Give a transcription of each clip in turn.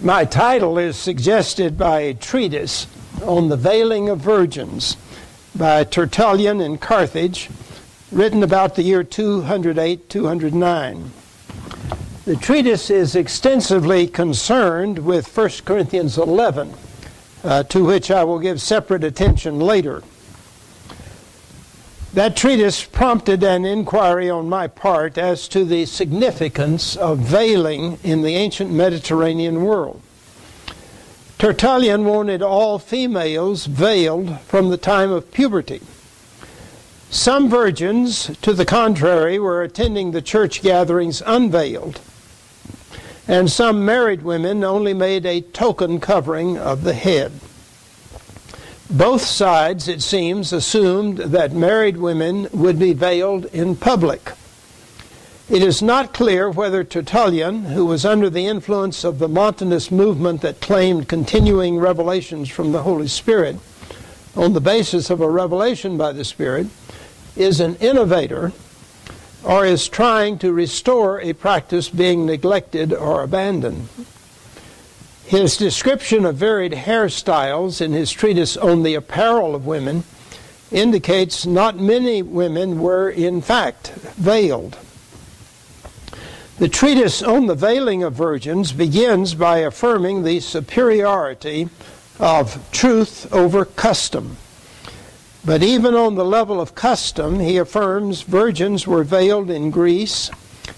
My title is suggested by a treatise on the veiling of virgins by Tertullian in Carthage, written about the year 208-209. The treatise is extensively concerned with 1 Corinthians 11, to which I will give separate attention later. That treatise prompted an inquiry on my part as to the significance of veiling in the ancient Mediterranean world. Tertullian wanted all females veiled from the time of puberty. Some virgins, to the contrary, were attending the church gatherings unveiled, and some married women only made a token covering of the head. Both sides, it seems, assumed that married women would be veiled in public. It is not clear whether Tertullian, who was under the influence of the Montanist movement that claimed continuing revelations from the Holy Spirit on the basis of a revelation by the Spirit, is an innovator or is trying to restore a practice being neglected or abandoned. His description of varied hairstyles in his treatise on the apparel of women indicates not many women were in fact veiled. The treatise on the veiling of virgins begins by affirming the superiority of truth over custom. But even on the level of custom, he affirms virgins were veiled in Greece,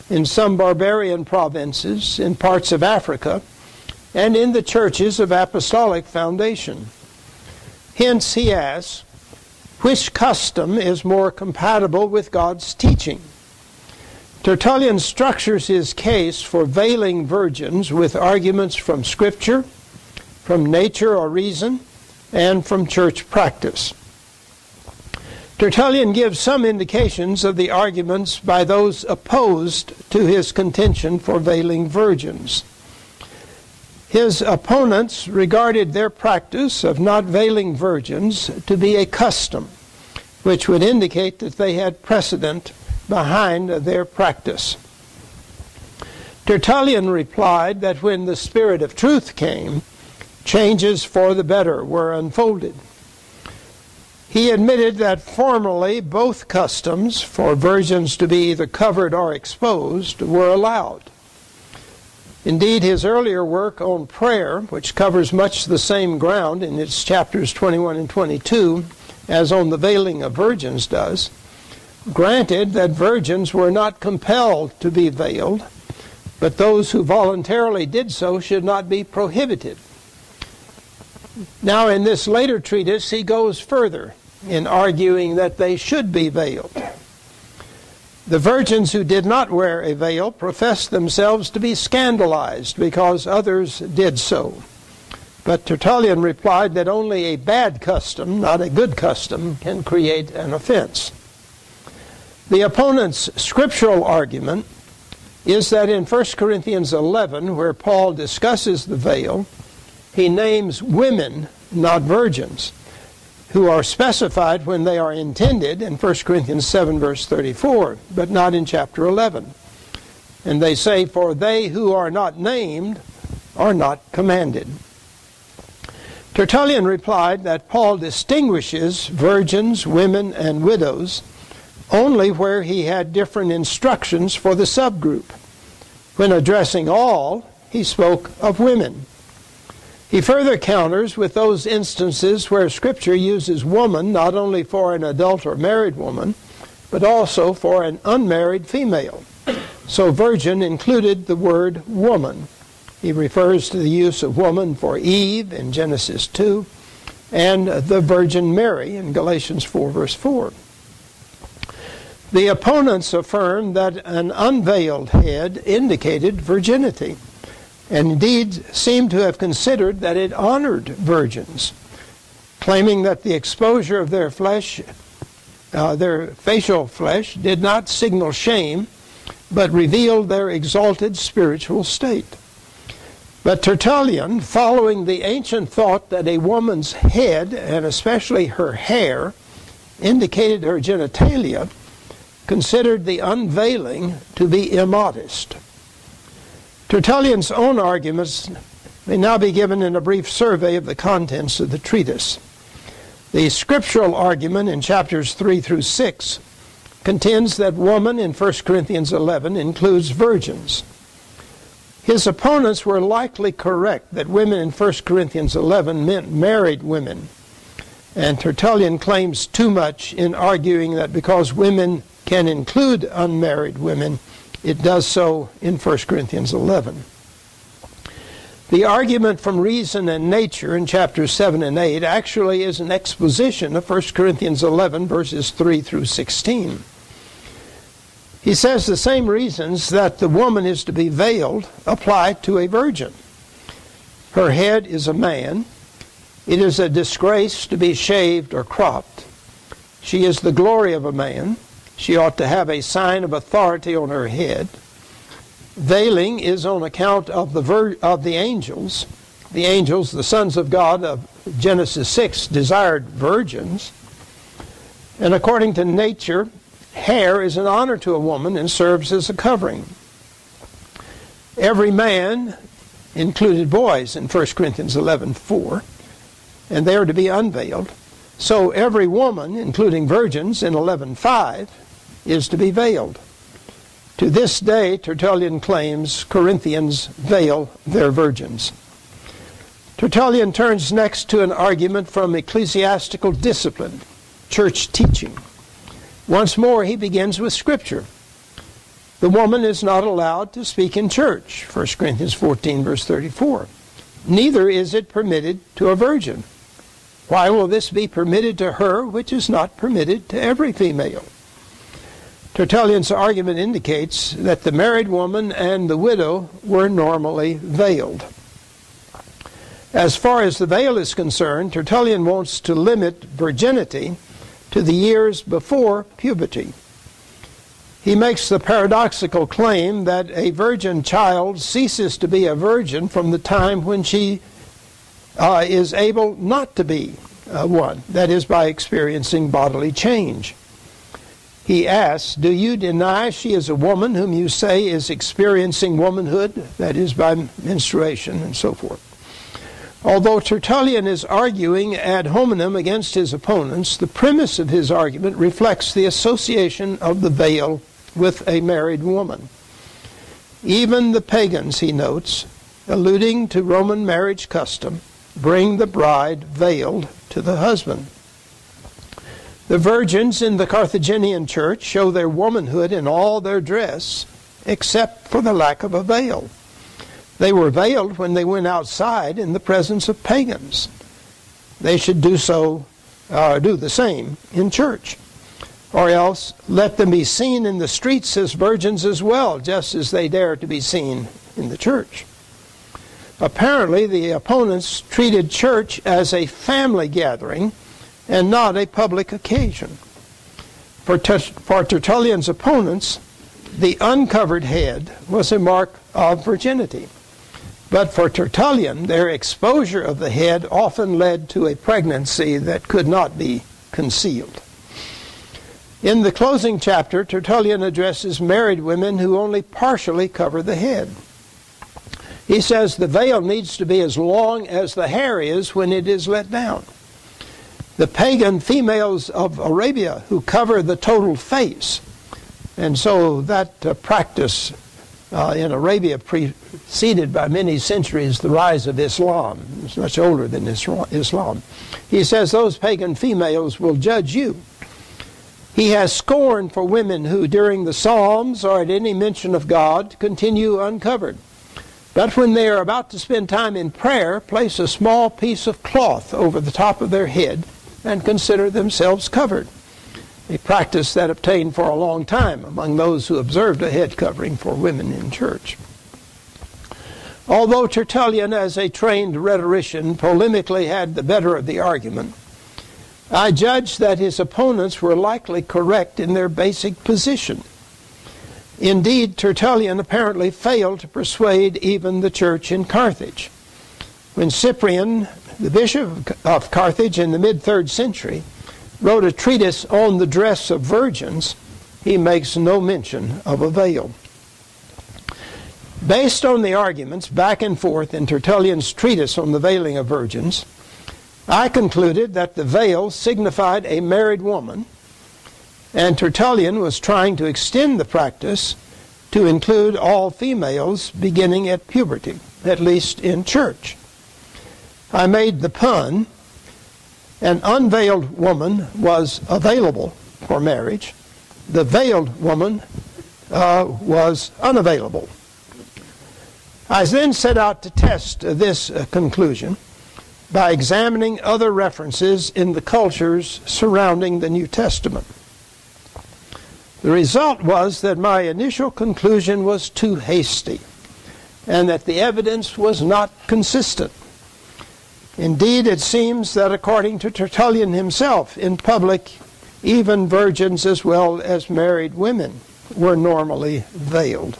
in some barbarian provinces, in parts of Africa, and in the churches of apostolic foundation. Hence, he asks, which custom is more compatible with God's teaching? Tertullian structures his case for veiling virgins with arguments from Scripture, from nature or reason, and from church practice. Tertullian gives some indications of the arguments by those opposed to his contention for veiling virgins. His opponents regarded their practice of not veiling virgins to be a custom, which would indicate that they had precedent behind their practice. Tertullian replied that when the Spirit of truth came, changes for the better were unfolded. He admitted that formerly both customs, for virgins to be either covered or exposed, were allowed. Indeed, his earlier work on prayer, which covers much the same ground in its chapters 21 and 22 as on the veiling of virgins does, granted that virgins were not compelled to be veiled, but those who voluntarily did so should not be prohibited. Now, in this later treatise, he goes further in arguing that they should be veiled. The virgins who did not wear a veil professed themselves to be scandalized because others did so. But Tertullian replied that only a bad custom, not a good custom, can create an offense. The opponent's scriptural argument is that in 1 Corinthians 11, where Paul discusses the veil, he names women, not virgins, who are specified when they are intended in 1 Corinthians 7, verse 34, but not in chapter 11. And they say, for they who are not named are not commanded. Tertullian replied that Paul distinguishes virgins, women, and widows only where he had different instructions for the subgroup. When addressing all, he spoke of women. He further counters with those instances where Scripture uses woman not only for an adult or married woman, but also for an unmarried female. So virgin included the word woman. He refers to the use of woman for Eve in Genesis 2 and the Virgin Mary in Galatians 4, verse 4. The opponents affirm that an unveiled head indicated virginity, and indeed seem to have considered that it honored virgins, claiming that the exposure of their flesh, their facial flesh, did not signal shame, but revealed their exalted spiritual state. But Tertullian, following the ancient thought that a woman's head, and especially her hair, indicated her genitalia, considered the unveiling to be immodest. Tertullian's own arguments may now be given in a brief survey of the contents of the treatise. The Scriptural Argument in chapters 3 through 6 contends that woman in 1 Corinthians 11 includes virgins. His opponents were likely correct that women in 1 Corinthians 11 meant married women, and Tertullian claims too much in arguing that because women can include unmarried women, it does so in 1 Corinthians 11. The argument from reason and nature in chapters 7 and 8 actually is an exposition of 1 Corinthians 11, verses 3 through 16. He says the same reasons that the woman is to be veiled apply to a virgin. Her head is a man. It is a disgrace to be shaved or cropped. She is the glory of a man. She ought to have a sign of authority on her head. Veiling is on account of the angels. The angels, the sons of God of Genesis 6, desired virgins. And according to nature, hair is an honor to a woman and serves as a covering. Every man included boys in 1 Corinthians 11:4, and they are to be unveiled. So every woman, including virgins in 11:5, is to be veiled. To this day, Tertullian claims Corinthians veil their virgins. Tertullian turns next to an argument from ecclesiastical discipline, church teaching. Once more, he begins with Scripture. The woman is not allowed to speak in church, 1 Corinthians 14, verse 34. Neither is it permitted to a virgin. Why will this be permitted to her, which is not permitted to every female? Tertullian's argument indicates that the married woman and the widow were normally veiled. As far as the veil is concerned, Tertullian wants to limit virginity to the years before puberty. He makes the paradoxical claim that a virgin child ceases to be a virgin from the time when she is able not to be one, that is, by experiencing bodily change. He asks, do you deny she is a woman whom you say is experiencing womanhood, that is, by menstruation and so forth? Although Tertullian is arguing ad hominem against his opponents, the premise of his argument reflects the association of the veil with a married woman. Even the pagans, he notes, alluding to Roman marriage custom, bring the bride veiled to the husband. The virgins in the Carthaginian church show their womanhood in all their dress, except for the lack of a veil. They were veiled when they went outside in the presence of pagans. They should do the same in church. Or else let them be seen in the streets as virgins as well, just as they dare to be seen in the church. Apparently, the opponents treated church as a family gathering and not a public occasion. For Tertullian's opponents, the uncovered head was a mark of virginity. But for Tertullian, their exposure of the head often led to a pregnancy that could not be concealed. In the closing chapter, Tertullian addresses married women who only partially cover the head. He says the veil needs to be as long as the hair is when it is let down. The pagan females of Arabia who cover the total face, and so that practice in Arabia preceded by many centuries the rise of Islam. It's much older than Islam. He says those pagan females will judge you. He has scorn for women who during the Psalms or at any mention of God continue uncovered. But when they are about to spend time in prayer, place a small piece of cloth over the top of their head and consider themselves covered. A practice that obtained for a long time among those who observed a head covering for women in church. Although Tertullian, as a trained rhetorician, polemically had the better of the argument, I judge that his opponents were likely correct in their basic position. Indeed, Tertullian apparently failed to persuade even the church in Carthage. When Cyprian, the bishop of Carthage in the mid-3rd century, wrote a treatise on the dress of virgins, he makes no mention of a veil. Based on the arguments back and forth in Tertullian's treatise on the veiling of virgins, I concluded that the veil signified a married woman, and Tertullian was trying to extend the practice to include all females beginning at puberty, at least in church. I made the pun, an unveiled woman was available for marriage. The veiled woman was unavailable. I then set out to test this conclusion by examining other references in the cultures surrounding the New Testament. The result was that my initial conclusion was too hasty, and that the evidence was not consistent. Indeed, it seems that according to Tertullian himself, in public, even virgins as well as married women were normally veiled.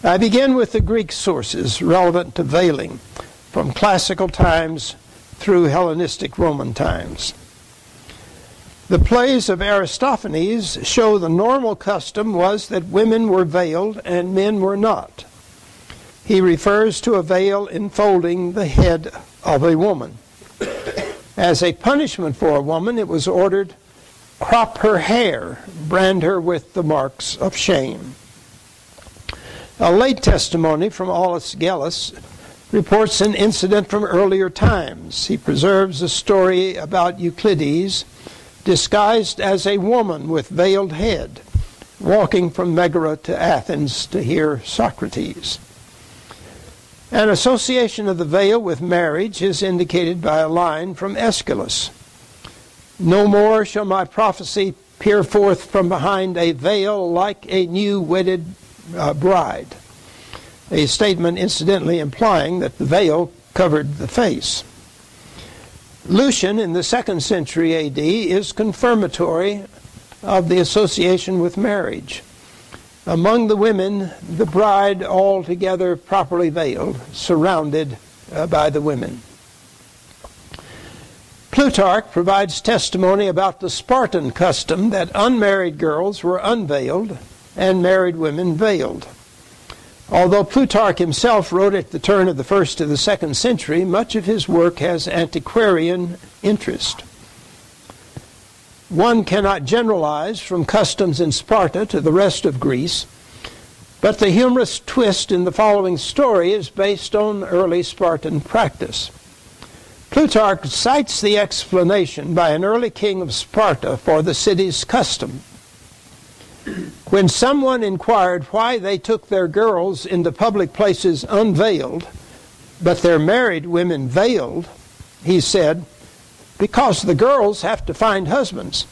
I begin with the Greek sources relevant to veiling, from classical times through Hellenistic Roman times. The plays of Aristophanes show the normal custom was that women were veiled and men were not. He refers to a veil enfolding the head of a woman. As a punishment for a woman, it was ordered, crop her hair, brand her with the marks of shame. A late testimony from Aulus Gellius reports an incident from earlier times. He preserves a story about Euclides, disguised as a woman with veiled head, walking from Megara to Athens to hear Socrates. An association of the veil with marriage is indicated by a line from Aeschylus. No more shall my prophecy peer forth from behind a veil like a new wedded bride. A statement incidentally implying that the veil covered the face. Lucian in the 2nd century AD is confirmatory of the association with marriage. Among the women, the bride altogether properly veiled, surrounded by the women. Plutarch provides testimony about the Spartan custom that unmarried girls were unveiled and married women veiled. Although Plutarch himself wrote at the turn of the 1st to the 2nd century, much of his work has antiquarian interest. One cannot generalize from customs in Sparta to the rest of Greece, but the humorous twist in the following story is based on early Spartan practice. Plutarch cites the explanation by an early king of Sparta for the city's custom. When someone inquired why they took their girls into public places unveiled, but their married women veiled, he said, because the girls have to find husbands,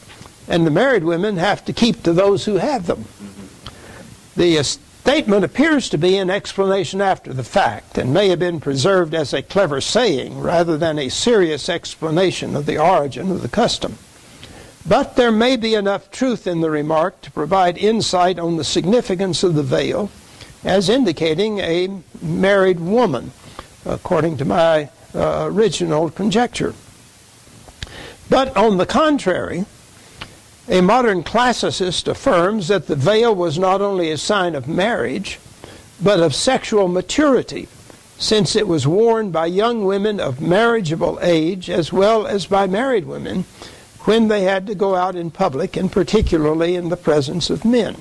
and the married women have to keep to those who have them. The statement appears to be an explanation after the fact, and may have been preserved as a clever saying rather than a serious explanation of the origin of the custom. But there may be enough truth in the remark to provide insight on the significance of the veil as indicating a married woman, according to my original conjecture. But on the contrary, a modern classicist affirms that the veil was not only a sign of marriage, but of sexual maturity, since it was worn by young women of marriageable age as well as by married women when they had to go out in public, and particularly in the presence of men.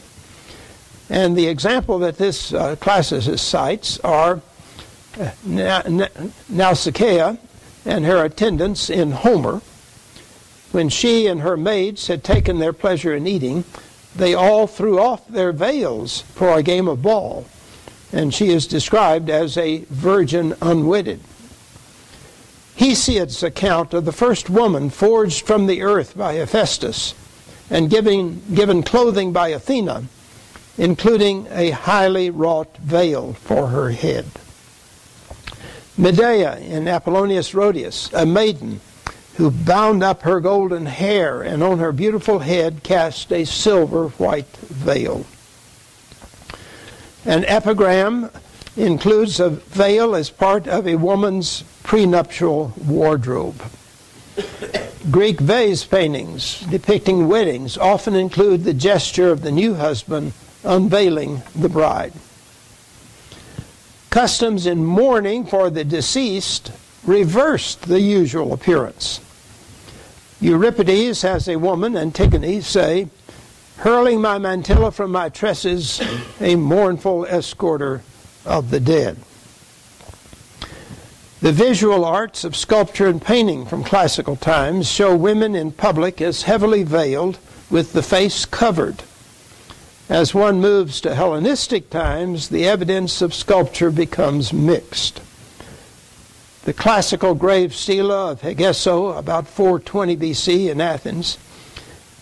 And the example that this classicist cites are Nausicaa and her attendants in Homer. When she and her maids had taken their pleasure in eating, they all threw off their veils for a game of ball, and she is described as a virgin unwedded. Hesiod's account of the first woman forged from the earth by Hephaestus and given clothing by Athena, including a highly wrought veil for her head. Medea in Apollonius Rhodius, a maiden who bound up her golden hair and on her beautiful head cast a silver white veil. An epigram includes a veil as part of a woman's prenuptial wardrobe. Greek vase paintings depicting weddings often include the gesture of the new husband unveiling the bride. customs in mourning for the deceased reversed the usual appearance. Euripides has a woman, Antigone, say, "Hurling my mantilla from my tresses, a mournful escorter of the dead." The visual arts of sculpture and painting from classical times show women in public as heavily veiled with the face covered. As one moves to Hellenistic times, the evidence of sculpture becomes mixed. The classical grave stela of Hegesso, about 420 BC in Athens,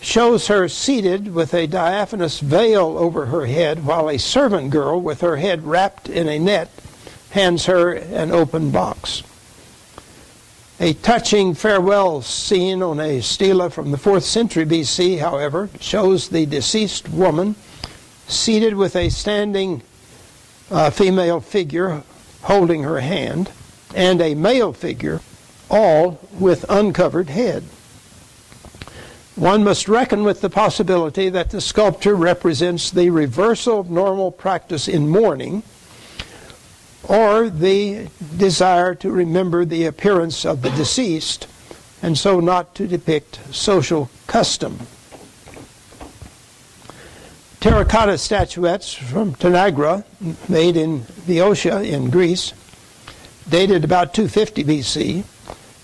shows her seated with a diaphanous veil over her head, while a servant girl with her head wrapped in a net hands her an open box. A touching farewell scene on a stela from the 4th century BC, however, shows the deceased woman seated with a standing female figure holding her hand, and a male figure, all with uncovered head. One must reckon with the possibility that the sculpture represents the reversal of normal practice in mourning, or the desire to remember the appearance of the deceased, and so not to depict social custom. Terracotta statuettes from Tanagra, made in Boeotia in Greece, dated about 250 BC,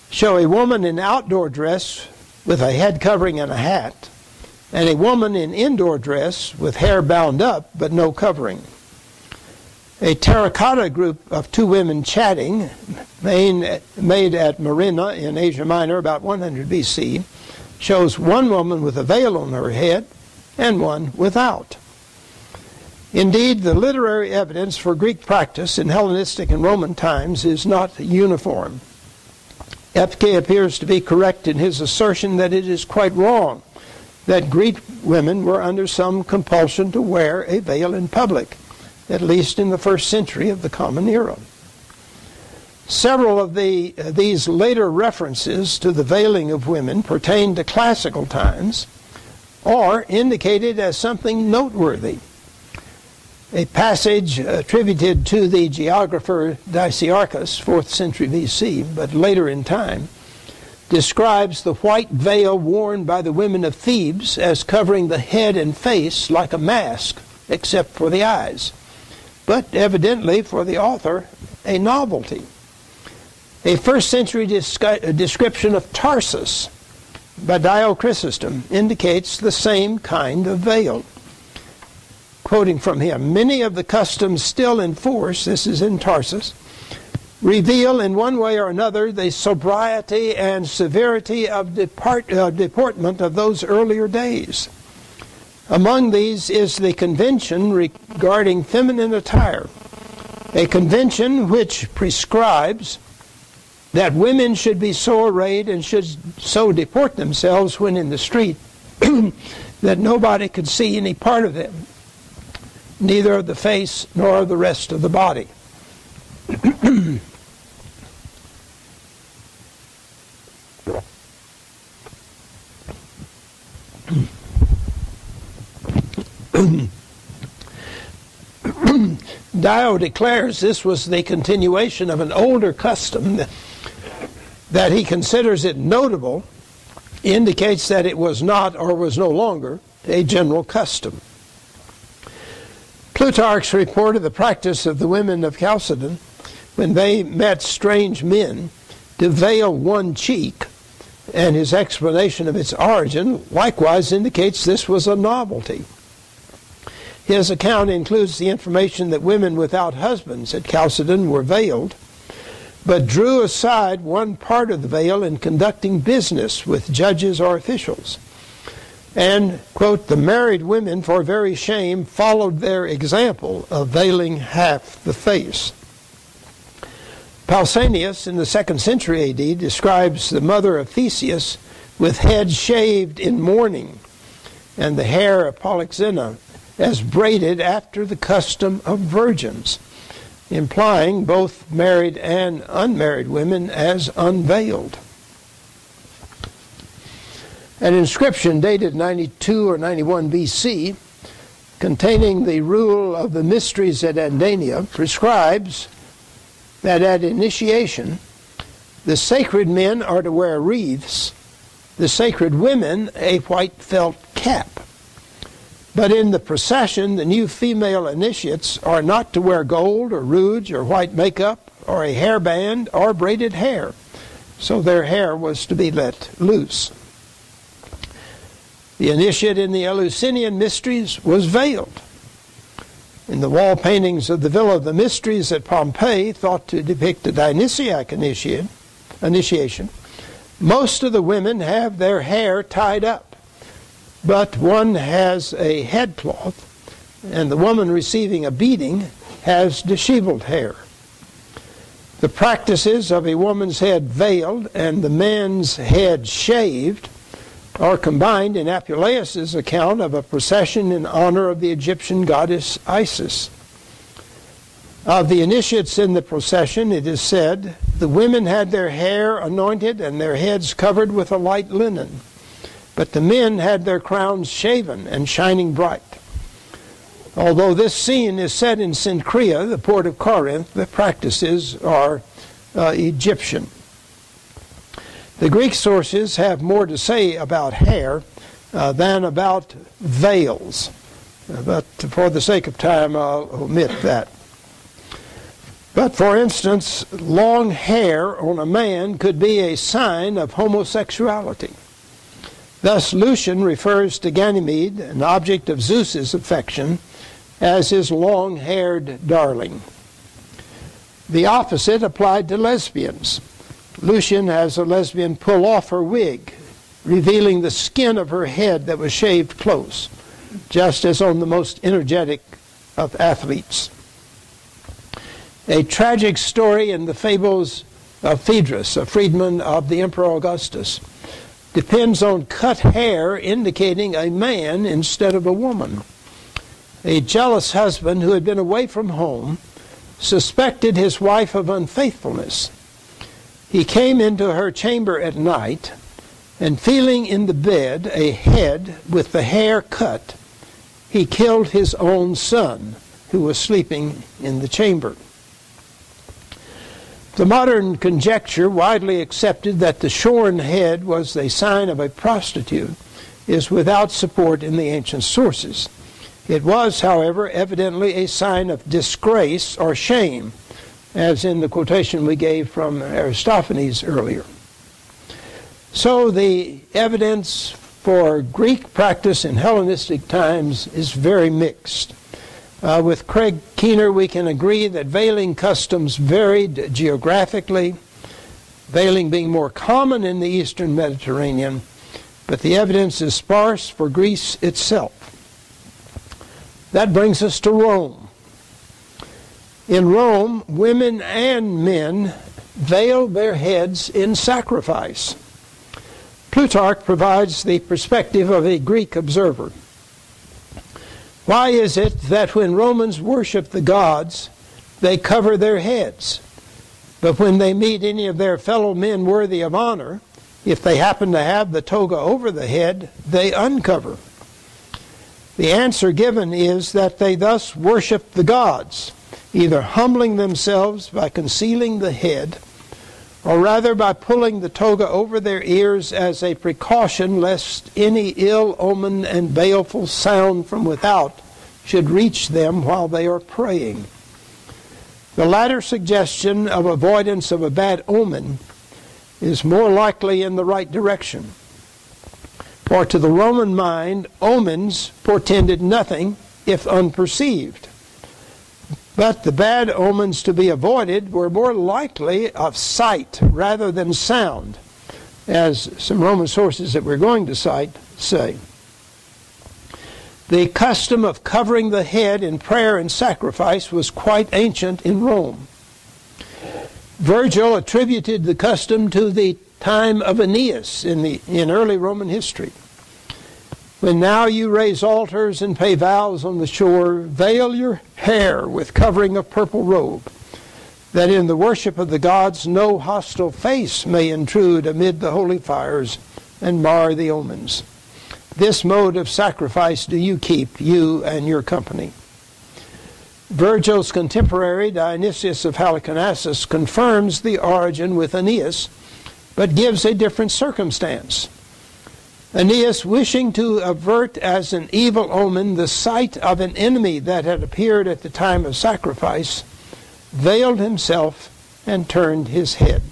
show a woman in outdoor dress with a head covering and a hat, and a woman in indoor dress with hair bound up but no covering. A terracotta group of two women chatting, made at Marina in Asia Minor about 100 BC, shows one woman with a veil on her head and one without. Indeed, the literary evidence for Greek practice in Hellenistic and Roman times is not uniform. Epke appears to be correct in his assertion that it is quite wrong that Greek women were under some compulsion to wear a veil in public, at least in the 1st century of the Common Era. Several of these later references to the veiling of women pertain to classical times, or indicated as something noteworthy. A passage attributed to the geographer Dicaearchus, 4th century BC, but later in time, describes the white veil worn by the women of Thebes as covering the head and face like a mask, except for the eyes, but evidently for the author a novelty. A 1st century description of Tarsus by Dio Chrysostom indicates the same kind of veil. Quoting from him, "Many of the customs still in force," this is in Tarsus, "reveal in one way or another the sobriety and severity of deportment of those earlier days. Among these is the convention regarding feminine attire, a convention which prescribes that women should be so arrayed and should so deport themselves when in the street that nobody could see any part of them, neither of the face nor of the rest of the body." Dio declares this was the continuation of an older custom that he considers it notable, indicates that it was not or was no longer a general custom. Plutarch's report of the practice of the women of Chalcedon, when they met strange men, to veil one cheek, and his explanation of its origin likewise indicates this was a novelty. His account includes the information that women without husbands at Chalcedon were veiled, but drew aside one part of the veil in conducting business with judges or officials. And, quote, "the married women, for very shame, followed their example of veiling half the face." Pausanias, in the 2nd century AD, describes the mother of Theseus with head shaved in mourning, and the hair of Polyxena as braided after the custom of virgins, implying both married and unmarried women as unveiled. An inscription dated 92 or 91 BC, containing the rule of the mysteries at Andania, prescribes that at initiation, the sacred men are to wear wreaths, the sacred women a white felt cap. But in the procession, the new female initiates are not to wear gold or rouge or white makeup or a hairband or braided hair. So their hair was to be let loose. The initiate in the Eleusinian Mysteries was veiled. In the wall paintings of the Villa of the Mysteries at Pompeii, thought to depict a Dionysiac initiation, most of the women have their hair tied up. But one has a headcloth, and the woman receiving a beating has disheveled hair. The practices of a woman's head veiled and the man's head shaved are combined in Apuleius' account of a procession in honor of the Egyptian goddess Isis. Of the initiates in the procession, it is said, the women had their hair anointed and their heads covered with a light linen. But the men had their crowns shaven and shining bright. Although this scene is set in Cenchrea, the port of Corinth, the practices are Egyptian. The Greek sources have more to say about hair than about veils. But for the sake of time, I'll omit that. But for instance, long hair on a man could be a sign of homosexuality. Thus, Lucian refers to Ganymede, an object of Zeus's affection, as his long-haired darling. The opposite applied to lesbians. Lucian has a lesbian pull off her wig, revealing the skin of her head that was shaved close, just as on the most energetic of athletes. A tragic story in the fables of Phaedrus, a freedman of the Emperor Augustus, depends on cut hair indicating a man instead of a woman. A jealous husband who had been away from home suspected his wife of unfaithfulness. He came into her chamber at night, and feeling in the bed a head with the hair cut, he killed his own son, who was sleeping in the chamber. The modern conjecture, widely accepted, that the shorn head was a sign of a prostitute is without support in the ancient sources. It was, however, evidently a sign of disgrace or shame, as in the quotation we gave from Aristophanes earlier. So the evidence for Greek practice in Hellenistic times is very mixed. With Craig Keener, we can agree that veiling customs varied geographically, veiling being more common in the eastern Mediterranean, but the evidence is sparse for Greece itself. That brings us to Rome. In Rome, women and men veiled their heads in sacrifice. Plutarch provides the perspective of a Greek observer. Why is it that when Romans worship the gods, they cover their heads, but when they meet any of their fellow men worthy of honor, if they happen to have the toga over the head, they uncover? The answer given is that they thus worship the gods, either humbling themselves by concealing the head, or rather by pulling the toga over their ears as a precaution lest any ill omen and baleful sound from without should reach them while they are praying. The latter suggestion of avoidance of a bad omen is more likely in the right direction. For to the Roman mind, omens portended nothing if unperceived. But the bad omens to be avoided were more likely of sight rather than sound, as some Roman sources that we're going to cite say. The custom of covering the head in prayer and sacrifice was quite ancient in Rome. Virgil attributed the custom to the time of Aeneas in early Roman history. When now you raise altars and pay vows on the shore, veil your hair with covering of purple robe, that in the worship of the gods no hostile face may intrude amid the holy fires and mar the omens. This mode of sacrifice do you keep, you and your company. Virgil's contemporary Dionysius of Halicarnassus confirms the origin with Aeneas, but gives a different circumstance. Aeneas, wishing to avert as an evil omen the sight of an enemy that had appeared at the time of sacrifice, veiled himself and turned his head.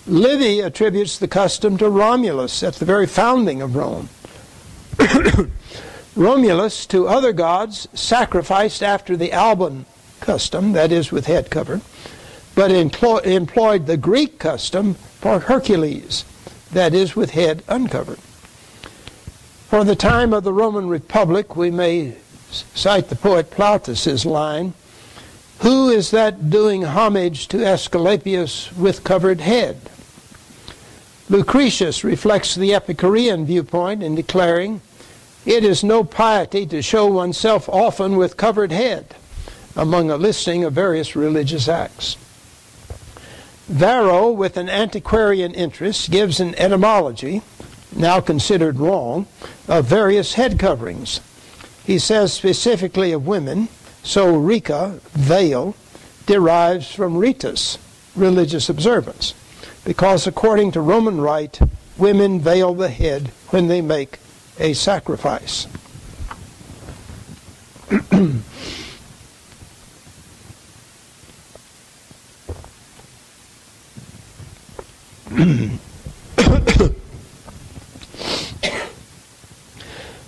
Livy attributes the custom to Romulus at the very founding of Rome. Romulus, to other gods, sacrificed after the Alban custom, that is, with head covered, but employed the Greek custom for Hercules, that is, with head uncovered. For the time of the Roman Republic, we may cite the poet Plautus's line, "Who is that doing homage to Aesculapius with covered head?" Lucretius reflects the Epicurean viewpoint in declaring, "It is no piety to show oneself often with covered head," among a listing of various religious acts. Varro, with an antiquarian interest, gives an etymology, now considered wrong, of various head coverings. He says specifically of women, so rica, veil, derives from ritus, religious observance, because according to Roman rite, women veil the head when they make a sacrifice.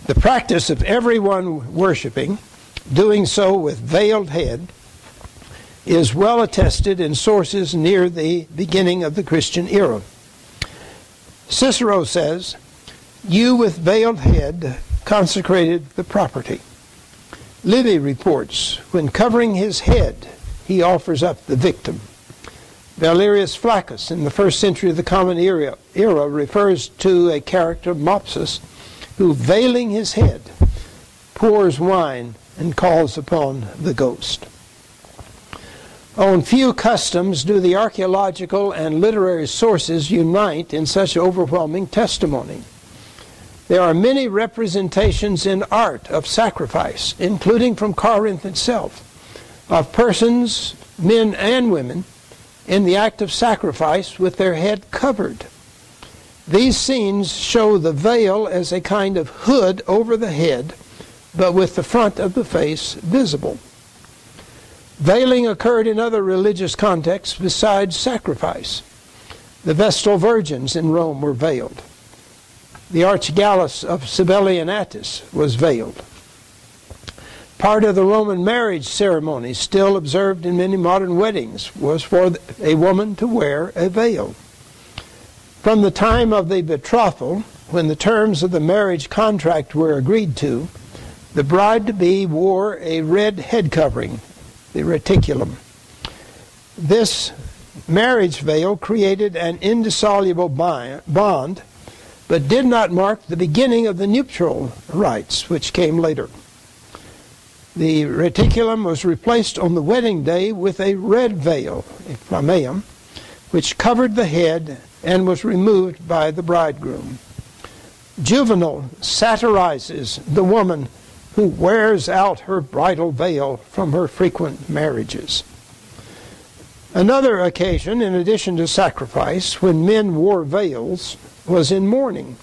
The practice of everyone worshiping, doing so with veiled head, is well attested in sources near the beginning of the Christian era. Cicero says, "You with veiled head consecrated the property." Livy reports, when covering his head, he offers up the victim. Valerius Flaccus, in the 1st century of the Common Era, refers to a character, Mopsus, who, veiling his head, pours wine and calls upon the ghost. On few customs do the archaeological and literary sources unite in such overwhelming testimony. There are many representations in art of sacrifice, including from Corinth itself, of persons, men and women, in the act of sacrifice with their head covered. These scenes show the veil as a kind of hood over the head, but with the front of the face visible. Veiling occurred in other religious contexts besides sacrifice. The Vestal Virgins in Rome were veiled. The Archgallus of Cybele Attis was veiled. Part of the Roman marriage ceremony still observed in many modern weddings was for a woman to wear a veil. From the time of the betrothal, when the terms of the marriage contract were agreed to, the bride-to-be wore a red head covering, the reticulum. This marriage veil created an indissoluble bond, but did not mark the beginning of the nuptial rites, which came later. The reticulum was replaced on the wedding day with a red veil, a flammeum, which covered the head and was removed by the bridegroom. Juvenal satirizes the woman who wears out her bridal veil from her frequent marriages. Another occasion, in addition to sacrifice, when men wore veils, was in mourning.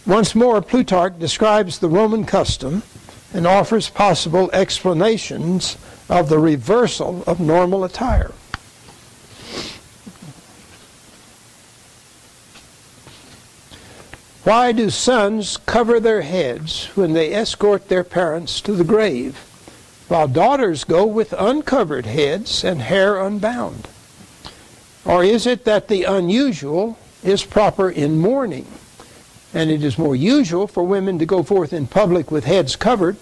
Once more, Plutarch describes the Roman custom and offers possible explanations of the reversal of normal attire. Why do sons cover their heads when they escort their parents to the grave, while daughters go with uncovered heads and hair unbound? Or is it that the unusual is proper in mourning, and it is more usual for women to go forth in public with heads covered,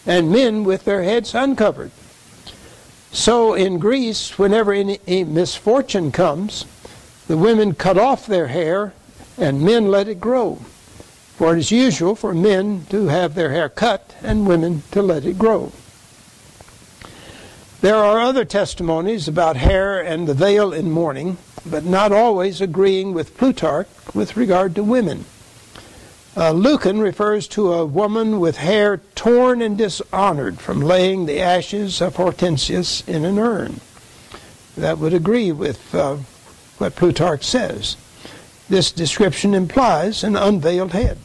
and men with their heads uncovered? So in Greece, whenever any misfortune comes, the women cut off their hair and men let it grow. For it is usual for men to have their hair cut and women to let it grow. There are other testimonies about hair and the veil in mourning, but not always agreeing with Plutarch with regard to women. Lucan refers to a woman with hair torn and dishonored from laying the ashes of Hortensius in an urn. That would agree with what Plutarch says. This description implies an unveiled head.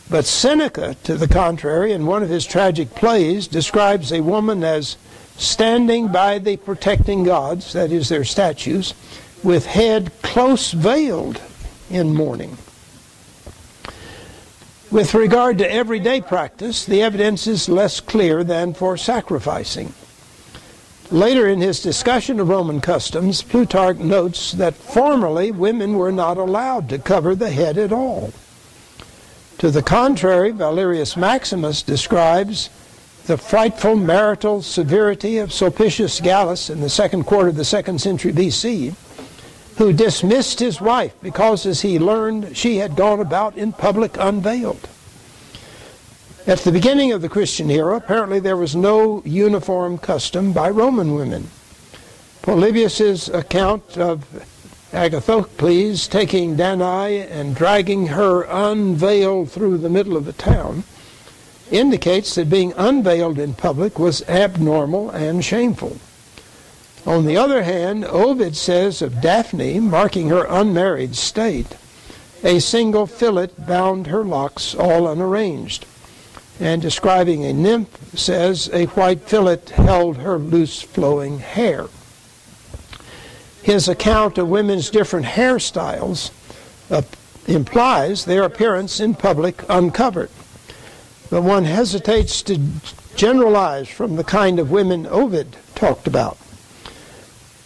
But Seneca, to the contrary, in one of his tragic plays, describes a woman as standing by the protecting gods, that is, their statues, with head close veiled in mourning. With regard to everyday practice, the evidence is less clear than for sacrificing. Later in his discussion of Roman customs, Plutarch notes that formerly women were not allowed to cover the head at all. To the contrary, Valerius Maximus describes the frightful marital severity of Sulpicius Gallus in the second quarter of the 2nd century B.C., who dismissed his wife because, as he learned, she had gone about in public unveiled. At the beginning of the Christian era, apparently there was no uniform custom by Roman women. Polybius's account of Agathocles taking Danae and dragging her unveiled through the middle of the town indicates that being unveiled in public was abnormal and shameful. On the other hand, Ovid says of Daphne, marking her unmarried state, a single fillet bound her locks all unarranged. And describing a nymph says a white fillet held her loose flowing hair. His account of women's different hairstyles implies their appearance in public uncovered. But one hesitates to generalize from the kind of women Ovid talked about.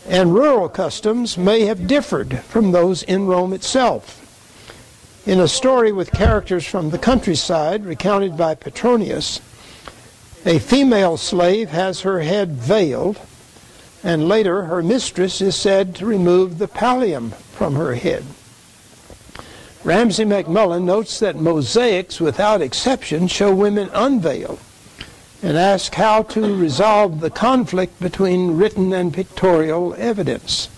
And rural customs may have differed from those in Rome itself. In a story with characters from the countryside recounted by Petronius, a female slave has her head veiled, and later her mistress is said to remove the pallium from her head. Ramsay MacMullen notes that mosaics, without exception, show women unveiled, and asks how to resolve the conflict between written and pictorial evidence.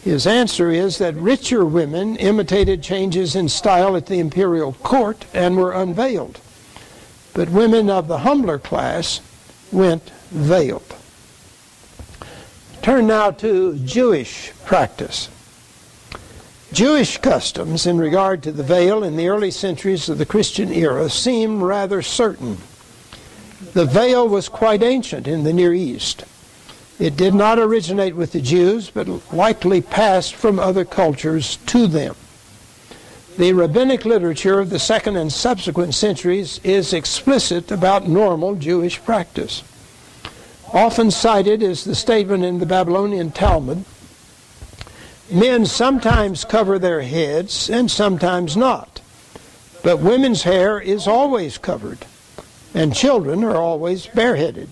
His answer is that richer women imitated changes in style at the imperial court and were unveiled, but women of the humbler class went veiled. Turn now to Jewish practice. Jewish customs in regard to the veil in the early centuries of the Christian era seem rather certain. The veil was quite ancient in the Near East. It did not originate with the Jews, but likely passed from other cultures to them. The rabbinic literature of the 2nd and subsequent centuries is explicit about normal Jewish practice. Often cited is the statement in the Babylonian Talmud, men sometimes cover their heads and sometimes not, but women's hair is always covered, and children are always bareheaded.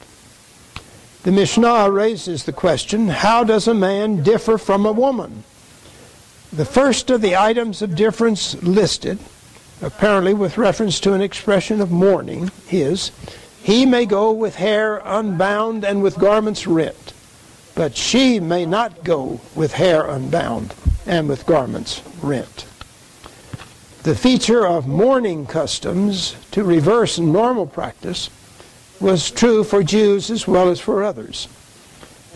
The Mishnah raises the question, how does a man differ from a woman? The first of the items of difference listed, apparently with reference to an expression of mourning, is, he may go with hair unbound and with garments rent, but she may not go with hair unbound and with garments rent. The feature of mourning customs to reverse normal practice was true for Jews as well as for others,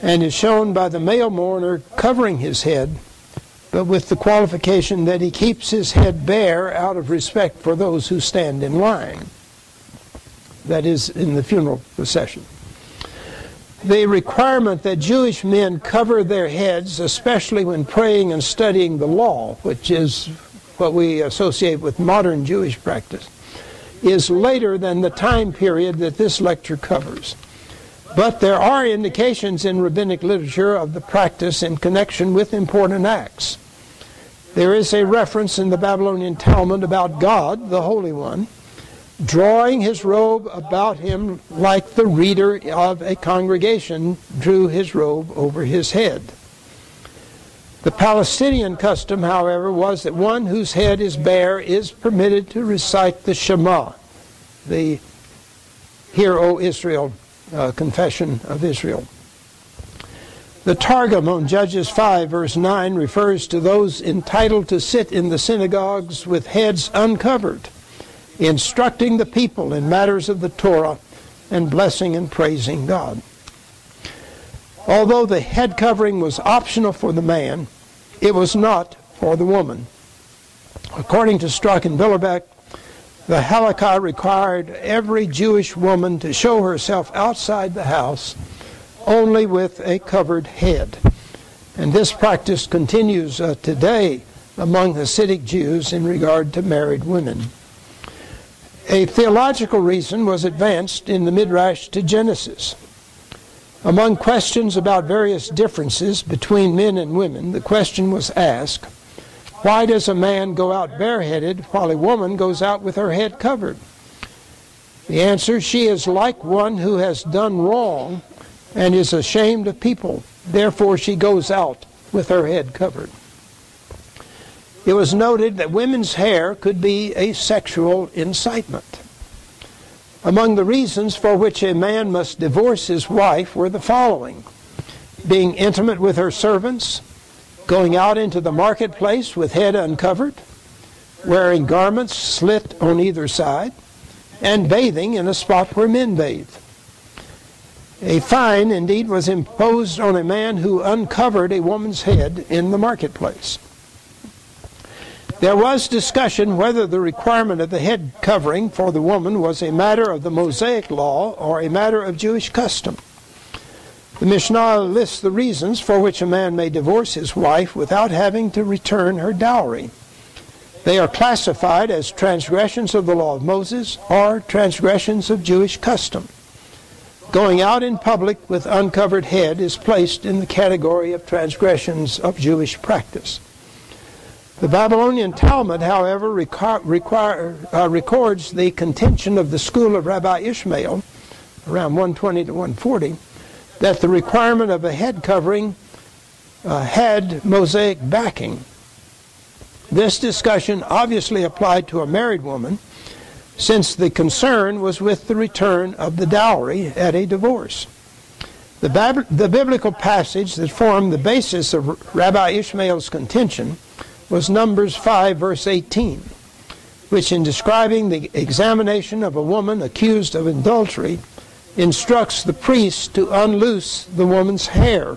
and is shown by the male mourner covering his head, but with the qualification that he keeps his head bare out of respect for those who stand in line. That is, in the funeral procession. The requirement that Jewish men cover their heads, especially when praying and studying the law, which is what we associate with modern Jewish practice, is later than the time period that this lecture covers. But there are indications in rabbinic literature of the practice in connection with important acts. There is a reference in the Babylonian Talmud about God, the Holy One, drawing his robe about him like the reader of a congregation drew his robe over his head. The Palestinian custom, however, was that one whose head is bare is permitted to recite the Shema, the Hear, O Israel, confession of Israel. The Targum on Judges 5, verse 9, refers to those entitled to sit in the synagogues with heads uncovered, instructing the people in matters of the Torah, and blessing and praising God. Although the head covering was optional for the man, it was not for the woman. According to Struck and Billerbeck, the halakha required every Jewish woman to show herself outside the house only with a covered head. And this practice continues today among Hasidic Jews in regard to married women. A theological reason was advanced in the Midrash to Genesis. Among questions about various differences between men and women, the question was asked, why does a man go out bareheaded while a woman goes out with her head covered? The answer, she is like one who has done wrong and is ashamed of people. Therefore, she goes out with her head covered. It was noted that women's hair could be a sexual incitement. Among the reasons for which a man must divorce his wife were the following: being intimate with her servants, going out into the marketplace with head uncovered, wearing garments slit on either side, and bathing in a spot where men bathe. A fine, indeed, was imposed on a man who uncovered a woman's head in the marketplace. There was discussion whether the requirement of the head covering for the woman was a matter of the Mosaic law or a matter of Jewish custom. The Mishnah lists the reasons for which a man may divorce his wife without having to return her dowry. They are classified as transgressions of the law of Moses or transgressions of Jewish custom. Going out in public with uncovered head is placed in the category of transgressions of Jewish practice. The Babylonian Talmud, however, records the contention of the school of Rabbi Ishmael, around 120 to 140, that the requirement of a head covering had Mosaic backing. This discussion obviously applied to a married woman, since the concern was with the return of the dowry at a divorce. The biblical passage that formed the basis of Rabbi Ishmael's contention was Numbers 5, verse 18, which in describing the examination of a woman accused of adultery instructs the priest to unloose the woman's hair.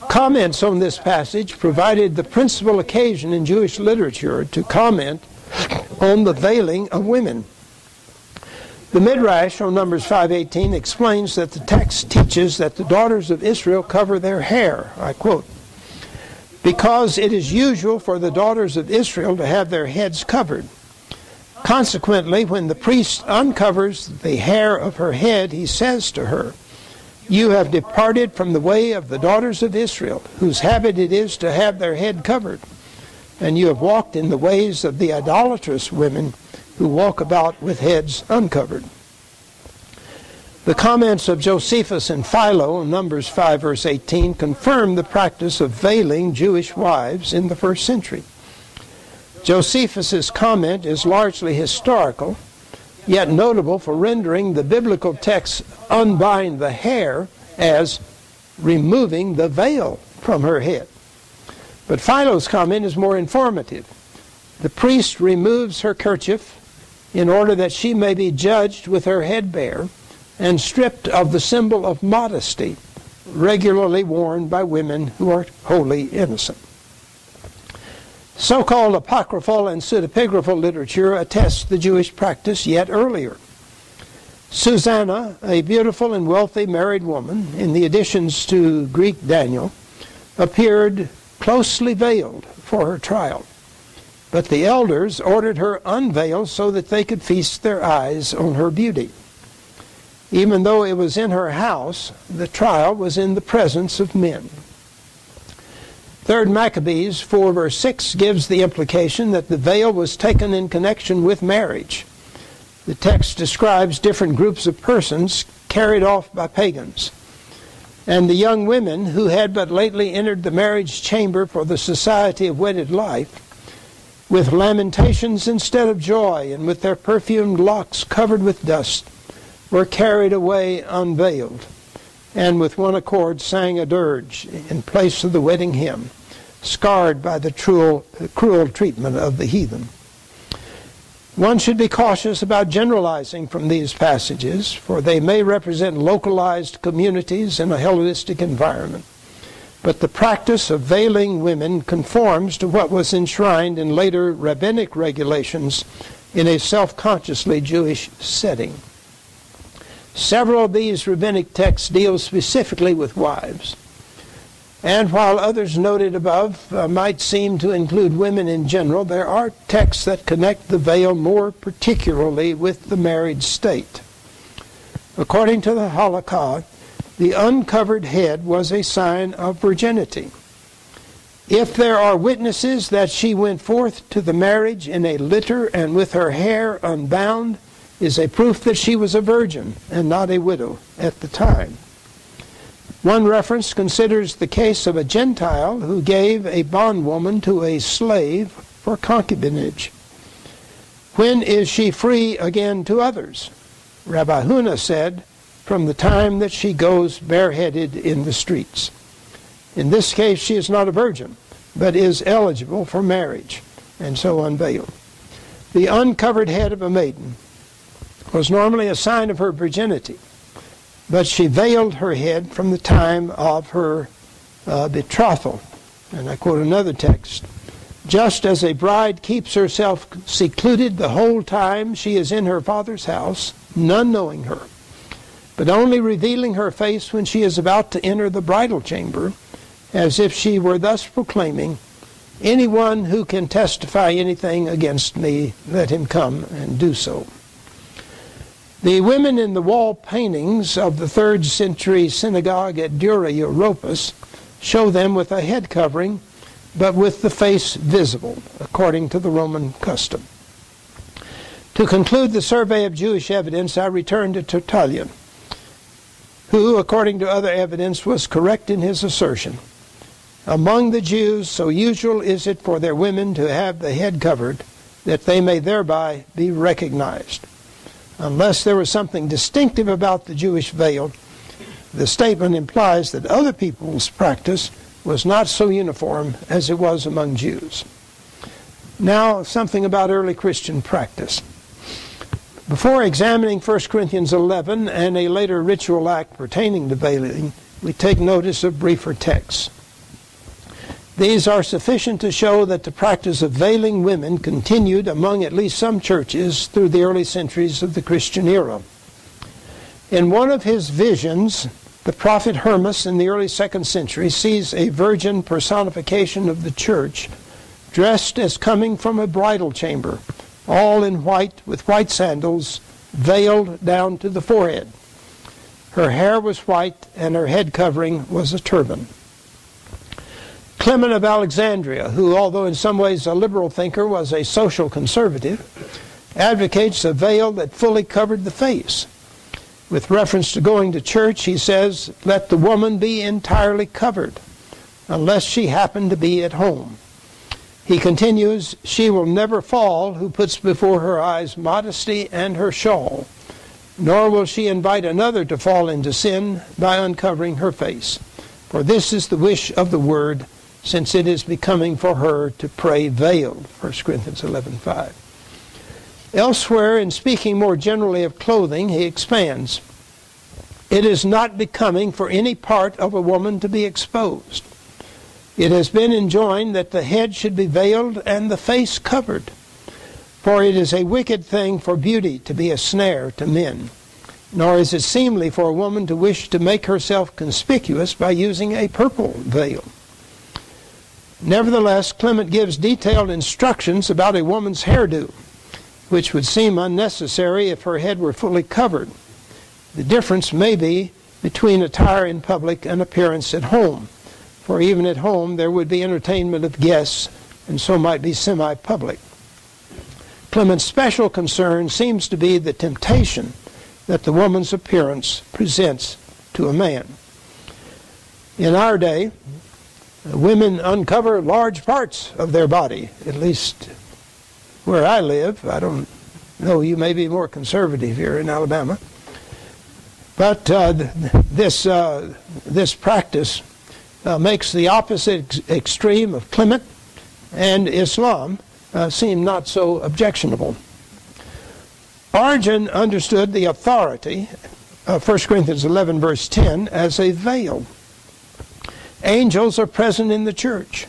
Comments on this passage provided the principal occasion in Jewish literature to comment on the veiling of women. The Midrash on Numbers 5:18 explains that the text teaches that the daughters of Israel cover their hair. I quote, "Because it is usual for the daughters of Israel to have their heads covered. Consequently, when the priest uncovers the hair of her head, he says to her, 'You have departed from the way of the daughters of Israel, whose habit it is to have their head covered, and you have walked in the ways of the idolatrous women who walk about with heads uncovered.'" The comments of Josephus and Philo in Numbers 5, verse 18 confirm the practice of veiling Jewish wives in the first century. Josephus's comment is largely historical, yet notable for rendering the biblical text "unbind the hair" as removing the veil from her head. But Philo's comment is more informative. The priest removes her kerchief in order that she may be judged with her head bare and stripped of the symbol of modesty regularly worn by women who are wholly innocent. So-called apocryphal and pseudepigraphal literature attests the Jewish practice yet earlier. Susanna, a beautiful and wealthy married woman, in the editions to Greek Daniel, appeared closely veiled for her trial. But the elders ordered her unveiled so that they could feast their eyes on her beauty. Even though it was in her house, the trial was in the presence of men. 3 Maccabees 4, verse 6 gives the implication that the veil was taken in connection with marriage. The text describes different groups of persons carried off by pagans. And the young women who had but lately entered the marriage chamber for the society of wedded life, with lamentations instead of joy and with their perfumed locks covered with dust, were carried away unveiled, and with one accord sang a dirge in place of the wedding hymn, scarred by the cruel treatment of the heathen. One should be cautious about generalizing from these passages, for they may represent localized communities in a Hellenistic environment. But the practice of veiling women conforms to what was enshrined in later rabbinic regulations in a self-consciously Jewish setting. Several of these rabbinic texts deal specifically with wives. And while others noted above might seem to include women in general, there are texts that connect the veil more particularly with the married state. According to the Halakha, the uncovered head was a sign of virginity. If there are witnesses that she went forth to the marriage in a litter and with her hair unbound, is a proof that she was a virgin and not a widow at the time. One reference considers the case of a Gentile who gave a bondwoman to a slave for concubinage. When is she free again to others? Rabbi Huna said, from the time that she goes bareheaded in the streets. In this case, she is not a virgin, but is eligible for marriage, and so unveiled. The uncovered head of a maiden was normally a sign of her virginity, but she veiled her head from the time of her betrothal. And I quote another text. Just as a bride keeps herself secluded the whole time she is in her father's house, none knowing her, but only revealing her face when she is about to enter the bridal chamber, as if she were thus proclaiming, anyone who can testify anything against me, let him come and do so. The women in the wall paintings of the 3rd century synagogue at Dura Europos show them with a head covering, but with the face visible, according to the Roman custom. To conclude the survey of Jewish evidence, I return to Tertullian, who, according to other evidence, was correct in his assertion. Among the Jews, so usual is it for their women to have the head covered, that they may thereby be recognized. Unless there was something distinctive about the Jewish veil, the statement implies that other people's practice was not so uniform as it was among Jews. Now, something about early Christian practice. Before examining 1 Corinthians 11 and a later ritual act pertaining to veiling, we take notice of briefer texts. These are sufficient to show that the practice of veiling women continued among at least some churches through the early centuries of the Christian era. In one of his visions, the prophet Hermas in the early 2nd century sees a virgin personification of the church dressed as coming from a bridal chamber, all in white with white sandals, veiled down to the forehead. Her hair was white and her head covering was a turban. Clement of Alexandria, who, although in some ways a liberal thinker, was a social conservative, advocates a veil that fully covered the face. With reference to going to church, he says, let the woman be entirely covered, unless she happen to be at home. He continues, she will never fall who puts before her eyes modesty and her shawl, nor will she invite another to fall into sin by uncovering her face. For this is the wish of the word, since it is becoming for her to pray veiled. 1 Corinthians 11:5. Elsewhere, in speaking more generally of clothing, he expands, it is not becoming for any part of a woman to be exposed. It has been enjoined that the head should be veiled and the face covered. For it is a wicked thing for beauty to be a snare to men, nor is it seemly for a woman to wish to make herself conspicuous by using a purple veil. Nevertheless, Clement gives detailed instructions about a woman's hairdo, which would seem unnecessary if her head were fully covered. The difference may be between attire in public and appearance at home, for even at home there would be entertainment of guests, and so might be semi-public. Clement's special concern seems to be the temptation that the woman's appearance presents to a man. In our day, women uncover large parts of their body, at least where I live. I don't know, you may be more conservative here in Alabama. But this practice makes the opposite extreme of Clement and Islam seem not so objectionable. Origen understood the authority of 1 Corinthians 11 verse 10 as a veil. Angels are present in the church.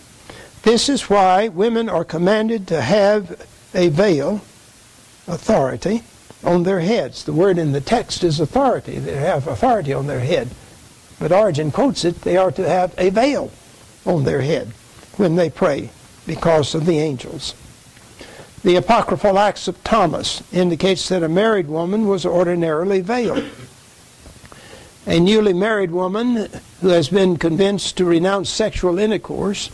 This is why women are commanded to have a veil, authority, on their heads. The word in the text is authority. They have authority on their head. But Origen quotes it, they are to have a veil on their head when they pray because of the angels. The apocryphal Acts of Thomas indicates that a married woman was ordinarily veiled. A newly married woman who has been convinced to renounce sexual intercourse,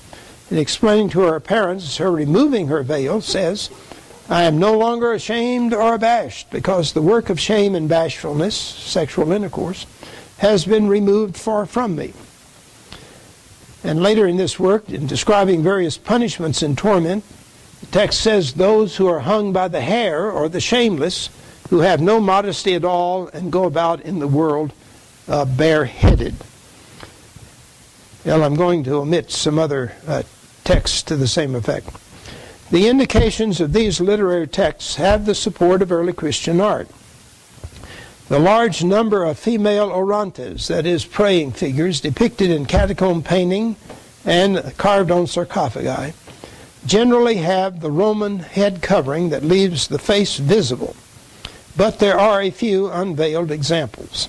in explaining to her parents her removing her veil, says, "I am no longer ashamed or abashed, because the work of shame and bashfulness, sexual intercourse, has been removed far from me." And later in this work, in describing various punishments and torment, the text says, "Those who are hung by the hair, or the shameless, who have no modesty at all and go about in the world bareheaded." Well, I'm going to omit some other texts to the same effect. The indications of these literary texts have the support of early Christian art. The large number of female orantes, that is, praying figures, depicted in catacomb painting and carved on sarcophagi, generally have the Roman head covering that leaves the face visible. But there are a few unveiled examples.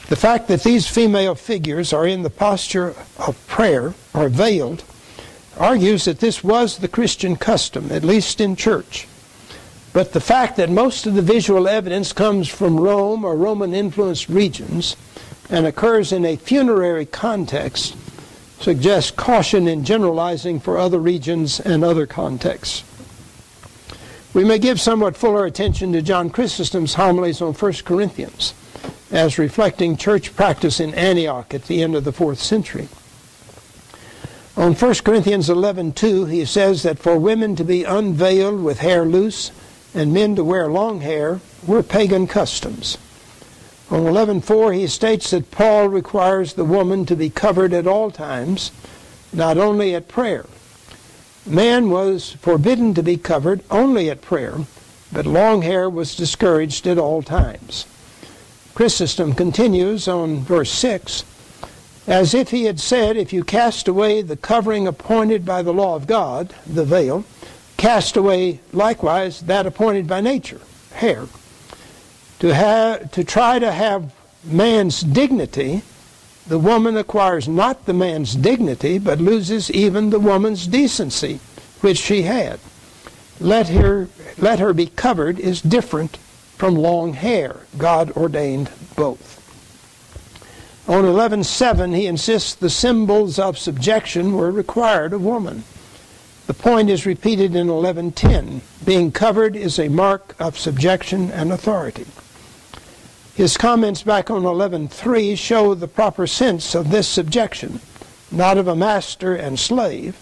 The fact that these female figures are in the posture of prayer, or veiled, argues that this was the Christian custom, at least in church. But the fact that most of the visual evidence comes from Rome or Roman-influenced regions and occurs in a funerary context suggests caution in generalizing for other regions and other contexts. We may give somewhat fuller attention to John Chrysostom's homilies on 1 Corinthians as reflecting church practice in Antioch at the end of the 4th century. On 1 Corinthians 11:2, he says that for women to be unveiled with hair loose and men to wear long hair were pagan customs. On 11:4, he states that Paul requires the woman to be covered at all times, not only at prayer. Man was forbidden to be covered only at prayer, but long hair was discouraged at all times. Chrysostom continues on verse 6, as if he had said, if you cast away the covering appointed by the law of God, the veil, cast away likewise that appointed by nature, hair. To try to have man's dignity, the woman acquires not the man's dignity, but loses even the woman's decency, which she had. Let her be covered is different from long hair. God ordained both. On 11:7, he insists the symbols of subjection were required of woman. The point is repeated in 11:10. Being covered is a mark of subjection and authority. His comments back on 11:3 show the proper sense of this subjection, not of a master and slave,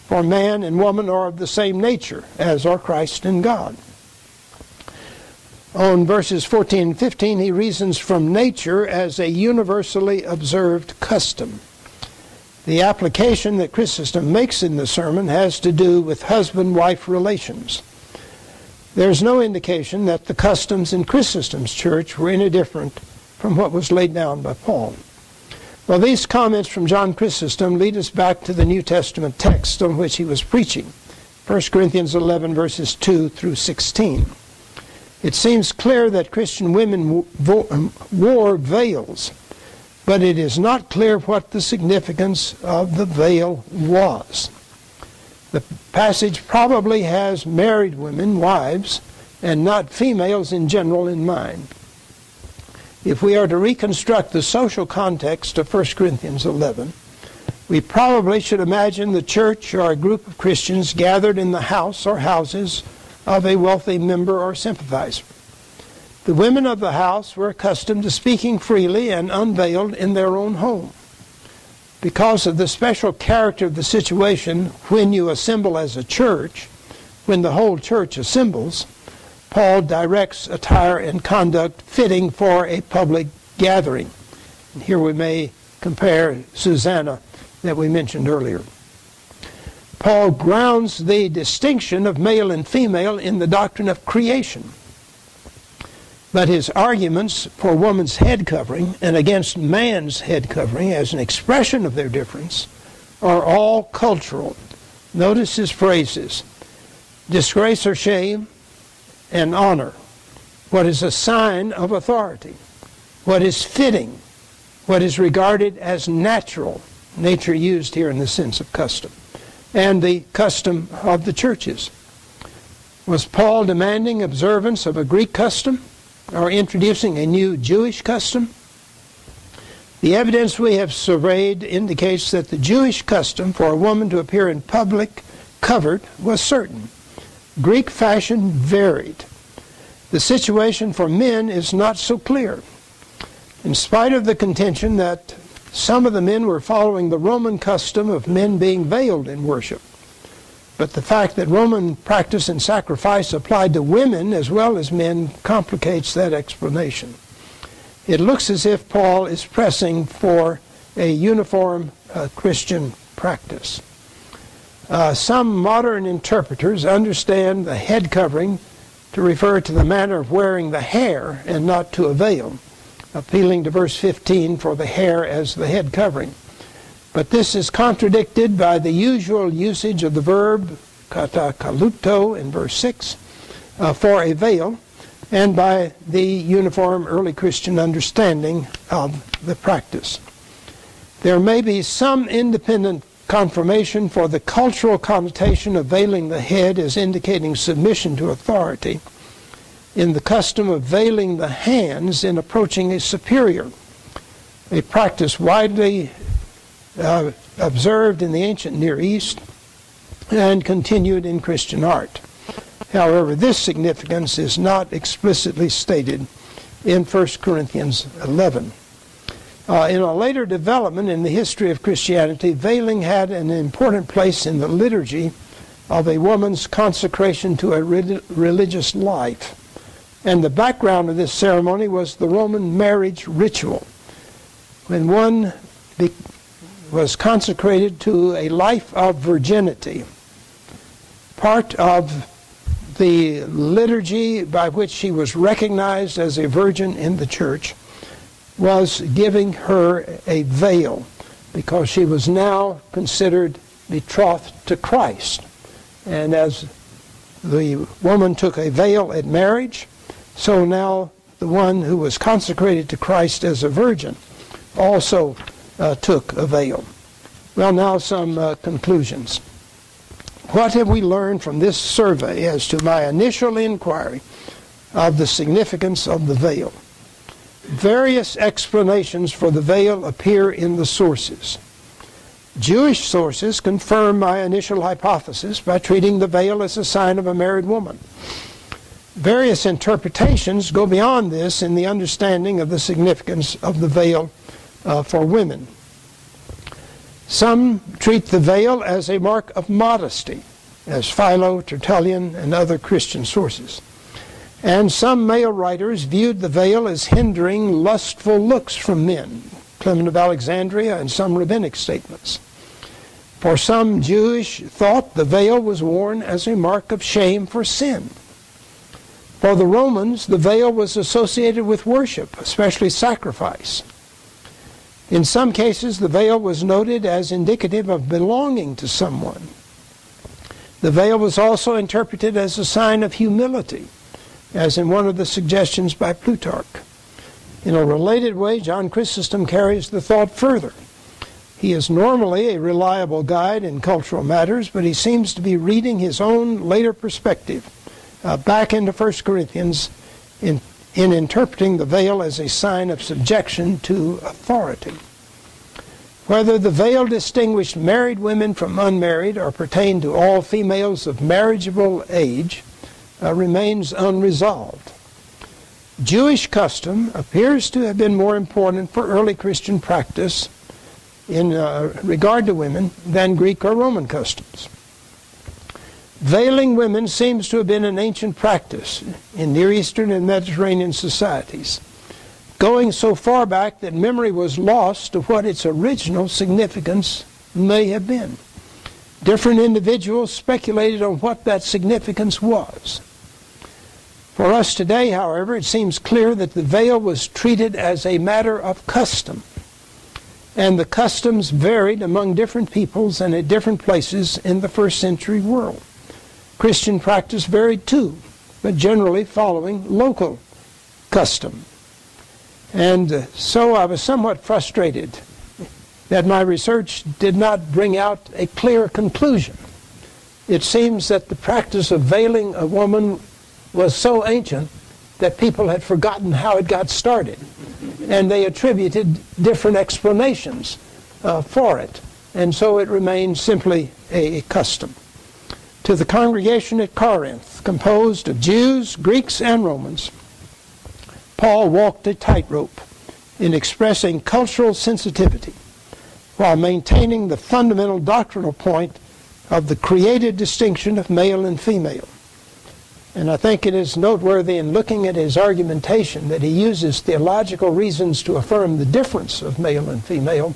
for man and woman are of the same nature, as are Christ and God. On verses 14 and 15, he reasons from nature as a universally observed custom. The application that Chrysostom makes in the sermon has to do with husband-wife relations. There's no indication that the customs in Chrysostom's church were any different from what was laid down by Paul. Well, these comments from John Chrysostom lead us back to the New Testament text on which he was preaching, 1 Corinthians 11, verses 2 through 16. It seems clear that Christian women wore veils, but it is not clear what the significance of the veil was. The passage probably has married women, wives, and not females in general in mind. If we are to reconstruct the social context of 1 Corinthians 11, we probably should imagine the church or a group of Christians gathered in the house or houses of a wealthy member or sympathizer. The women of the house were accustomed to speaking freely and unveiled in their own home. Because of the special character of the situation when you assemble as a church, when the whole church assembles, Paul directs attire and conduct fitting for a public gathering. And here we may compare Susanna that we mentioned earlier. Paul grounds the distinction of male and female in the doctrine of creation. But his arguments for woman's head covering and against man's head covering as an expression of their difference are all cultural. Notice his phrases: disgrace or shame and honor, what is a sign of authority, what is fitting, what is regarded as natural, nature used here in the sense of custom, and the custom of the churches. Was Paul demanding observance of a Greek custom or introducing a new Jewish custom? The evidence we have surveyed indicates that the Jewish custom for a woman to appear in public covered was certain. Greek fashion varied. The situation for men is not so clear. In spite of the contention that some of the men were following the Roman custom of men being veiled in worship, but the fact that Roman practice and sacrifice applied to women as well as men complicates that explanation. It looks as if Paul is pressing for a uniform Christian practice. Some modern interpreters understand the head covering to refer to the manner of wearing the hair and not to a veil, appealing to verse 15 for the hair as the head covering. But this is contradicted by the usual usage of the verb katakaluto in verse 6 for a veil, and by the uniform early Christian understanding of the practice. There may be some independent confirmation for the cultural connotation of veiling the head as indicating submission to authority in the custom of veiling the hands in approaching a superior, a practice widely observed in the ancient Near East and continued in Christian art. However, this significance is not explicitly stated in 1 Corinthians 11. In a later development in the history of Christianity, veiling had an important place in the liturgy of a woman's consecration to a religious life. And the background of this ceremony was the Roman marriage ritual, when one was consecrated to a life of virginity. Part of the liturgy by which she was recognized as a virgin in the church was giving her a veil, because she was now considered betrothed to Christ. And as the woman took a veil at marriage, so now the one who was consecrated to Christ as a virgin also took a veil. Well, now some conclusions. What have we learned from this survey as to my initial inquiry of the significance of the veil? Various explanations for the veil appear in the sources. Jewish sources confirm my initial hypothesis by treating the veil as a sign of a married woman. Various interpretations go beyond this in the understanding of the significance of the veil for women. Some treat the veil as a mark of modesty, as Philo, Tertullian, and other Christian sources. And some male writers viewed the veil as hindering lustful looks from men, Clement of Alexandria and some rabbinic statements. For some Jewish thought, the veil was worn as a mark of shame for sin. For the Romans, the veil was associated with worship, especially sacrifice. In some cases, the veil was noted as indicative of belonging to someone. The veil was also interpreted as a sign of humility, as in one of the suggestions by Plutarch. In a related way, John Chrysostom carries the thought further. He is normally a reliable guide in cultural matters, but he seems to be reading his own later perspective back into 1 Corinthians in interpreting the veil as a sign of subjection to authority. Whether the veil distinguished married women from unmarried or pertained to all females of marriageable age remains unresolved. Jewish custom appears to have been more important for early Christian practice in regard to women than Greek or Roman customs. Veiling women seems to have been an ancient practice in Near Eastern and Mediterranean societies, going so far back that memory was lost of what its original significance may have been. Different individuals speculated on what that significance was. For us today, however, it seems clear that the veil was treated as a matter of custom, and the customs varied among different peoples and at different places in the first century world. Christian practice varied too, but generally following local custom. And so I was somewhat frustrated that my research did not bring out a clear conclusion. It seems that the practice of veiling a woman was so ancient that people had forgotten how it got started, and they attributed different explanations for it, and so it remained simply a custom. To the congregation at Corinth, composed of Jews, Greeks, and Romans, Paul walked a tightrope in expressing cultural sensitivity while maintaining the fundamental doctrinal point of the created distinction of male and female. And I think it is noteworthy in looking at his argumentation that he uses theological reasons to affirm the difference of male and female,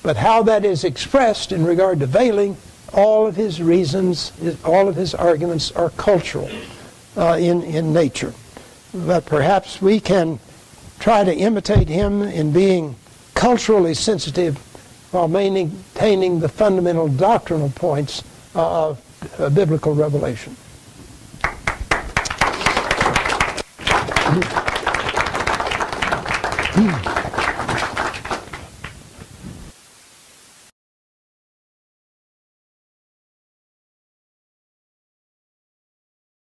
but how that is expressed in regard to veiling, all of his reasons, all of his arguments are cultural in nature. But perhaps we can try to imitate him in being culturally sensitive while maintaining the fundamental doctrinal points of biblical revelation.